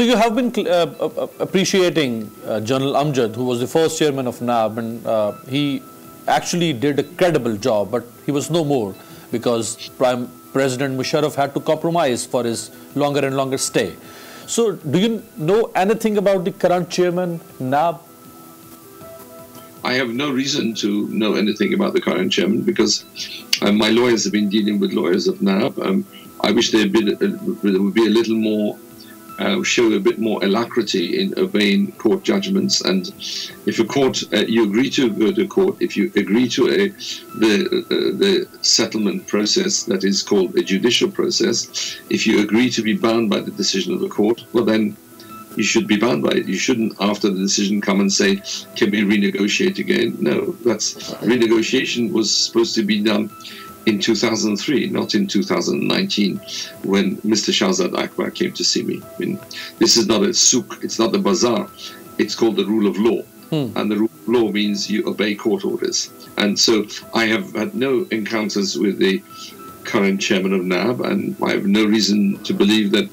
So you have been appreciating General Amjad, who was the first chairman of NAB, and he actually did a credible job, but he was no more because President Musharraf had to compromise for his longer and longer stay. So do you know anything about the current chairman, NAB? I have no reason to know anything about the current chairman because my lawyers have been dealing with lawyers of NAB. I wish there would be a little more, show a bit more alacrity in obeying court judgments. And if a court, you agree to go to court, if you agree to the settlement process that is called a judicial process, if you agree to be bound by the decision of the court, well then you should be bound by it. You shouldn't, after the decision, come and say, can we renegotiate again? No, renegotiation was supposed to be done in 2003, not in 2019, when Mr. Shahzad Akbar came to see me. I mean, this is not a souk, it's not a bazaar. It's called the rule of law. And the rule of law means you obey court orders. And so I have had no encounters with the current chairman of NAB, and I have no reason to believe that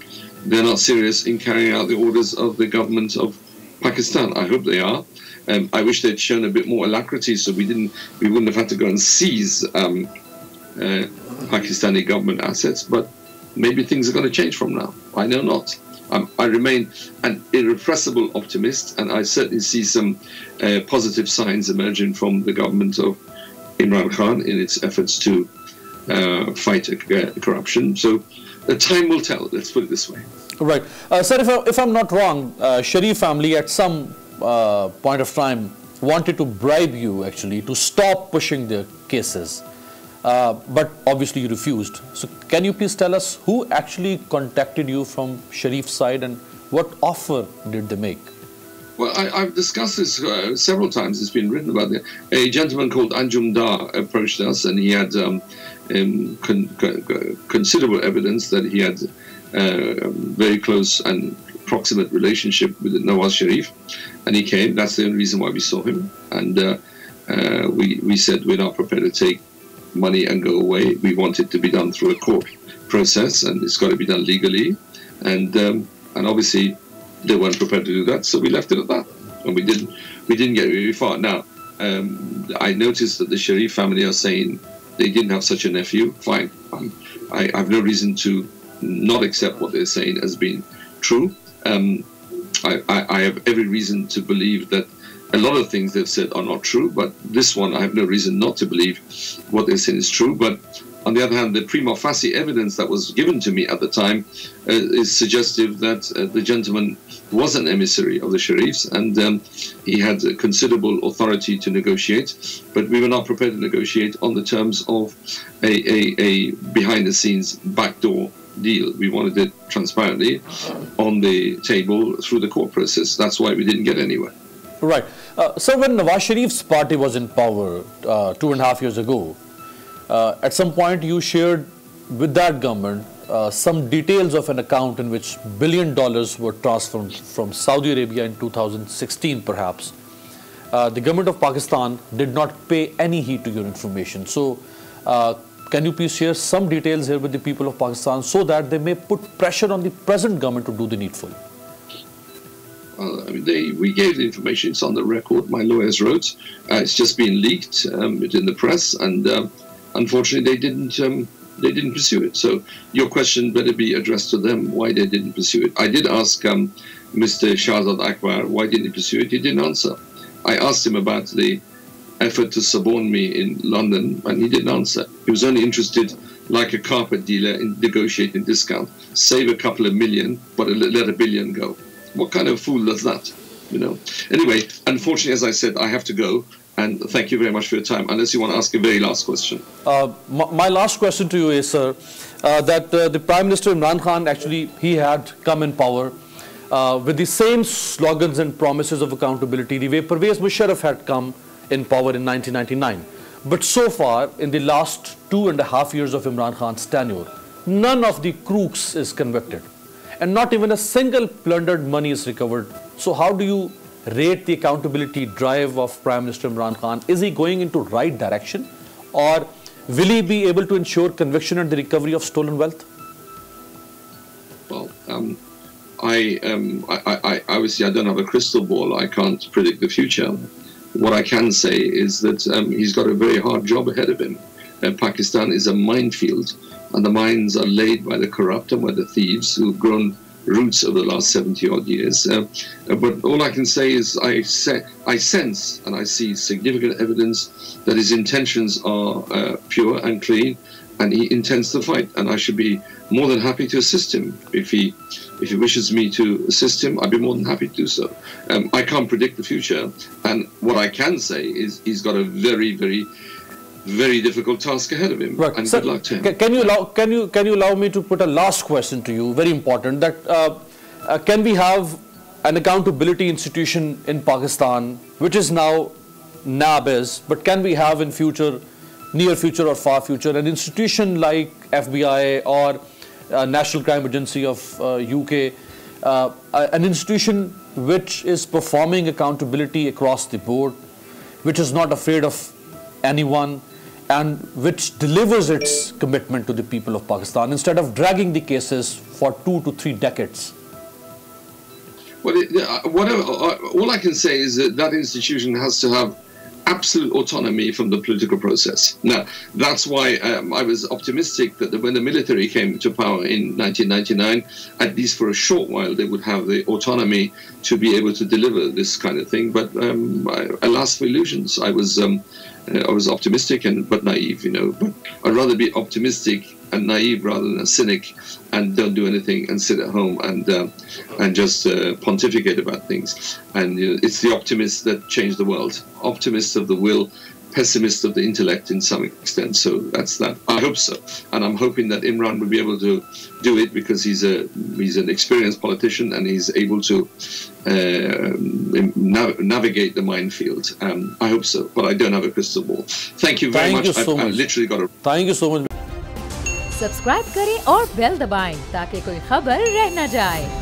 they're not serious in carrying out the orders of the government of Pakistan. I hope they are. I wish they'd shown a bit more alacrity so we wouldn't have had to go and seize Pakistani government assets, but maybe things are going to change from now. I know not. I remain an irrepressible optimist, and I certainly see some positive signs emerging from the government of Imran Khan in its efforts to fight corruption. So the time will tell, let's put it this way. Right. Sir, if I'm not wrong, Sharif family at some point of time wanted to bribe you actually to stop pushing their cases. But obviously you refused. So can you please tell us who actually contacted you from Sharif's side and what offer did they make? Well, I've discussed this several times. It's been written about it. A gentleman called Anjum Dar approached us, and he had considerable evidence that he had very close and proximate relationship with Nawaz Sharif, and he came. That's the only reason why we saw him. And we said we're not prepared to take money and go away. We want it to be done through a court process, and it's got to be done legally. And obviously they weren't prepared to do that, so we left it at that, and we didn't get very far. Now, I noticed that the Sharif family are saying they didn't have such a nephew. Fine, I have no reason to not accept what they're saying as being true. I have every reason to believe that a lot of things they've said are not true, but this one I have no reason not to believe what they're saying is true. But on the other hand, the prima facie evidence that was given to me at the time is suggestive that the gentleman was an emissary of the Sharifs, and he had considerable authority to negotiate, but we were not prepared to negotiate on the terms of a behind-the-scenes backdoor deal. We wanted it transparently on the table through the court process. That's why we didn't get anywhere. Right. So when Nawaz Sharif's party was in power 2.5 years ago, at some point you shared with that government some details of an account in which $1 billion were transferred from Saudi Arabia in 2016 perhaps. The government of Pakistan did not pay any heed to your information. So can you please share some details here with the people of Pakistan so that they may put pressure on the present government to do the needful? I mean, we gave the information. It's on the record. My lawyers wrote. It's just been leaked. It's in the press, and unfortunately, they didn't pursue it. So your question better be addressed to them. Why they didn't pursue it? I did ask Mr. Shahzad Akbar why didn't he pursue it. He didn't answer. I asked him about the effort to suborn me in London, and he didn't answer. He was only interested, like a carpet dealer, in negotiating discount. Save a couple of million, but let $1 billion go. What kind of fool does that? You know. Anyway, unfortunately, as I said, I have to go. And thank you very much for your time. Unless you want to ask a very last question. My last question to you is, sir, that the Prime Minister Imran Khan actually he had come in power with the same slogans and promises of accountability the way Pervez Musharraf had come in power in 1999. But so far, in the last 2.5 years of Imran Khan's tenure, none of the crooks is convicted. And not even a single plundered money is recovered. So how do you rate the accountability drive of Prime Minister Imran Khan? Is he going into right direction, or will he be able to ensure conviction and the recovery of stolen wealth? Well, obviously I don't have a crystal ball. I can't predict the future. What I can say is that he's got a very hard job ahead of him. Pakistan is a minefield, and the mines are laid by the corrupt and by the thieves who've grown roots over the last 70-odd years. But all I can say is I sense and I see significant evidence that his intentions are pure and clean, and he intends to fight. And I should be more than happy to assist him. If he wishes me to assist him, I'd be more than happy to do so. I can't predict the future, and what I can say is he's got a very, very, very difficult task ahead of him. Right. And Sir, good luck to him. Can you allow me to put a last question to you? Very important. That can we have an accountability institution in Pakistan, which is now NAB is, but can we have in future, near future or far future, an institution like FBI or National Crime Agency of UK, an institution which is performing accountability across the board, which is not afraid of anyone, and which delivers its commitment to the people of Pakistan instead of dragging the cases for 2 to 3 decades? Well, all I can say is that that institution has to have absolute autonomy from the political process. Now, that's why I was optimistic that when the military came to power in 1999, at least for a short while, they would have the autonomy to be able to deliver this kind of thing. But alas for illusions, I was optimistic but naive, you know. But I'd rather be optimistic and naive rather than a cynic and don't do anything and sit at home and just pontificate about things. And you know, it's the optimists that change the world. Optimists of the will, pessimists of the intellect in some extent. So that's that. I hope so, and I'm hoping that Imran will be able to do it because he's an experienced politician and he's able to navigate the minefield. I hope so, but I don't have a crystal ball. Thank you very much. I've literally got a. Thank you so much. Subscribe करें और bell दबाएं ताकि कोई खबर रह न जाए।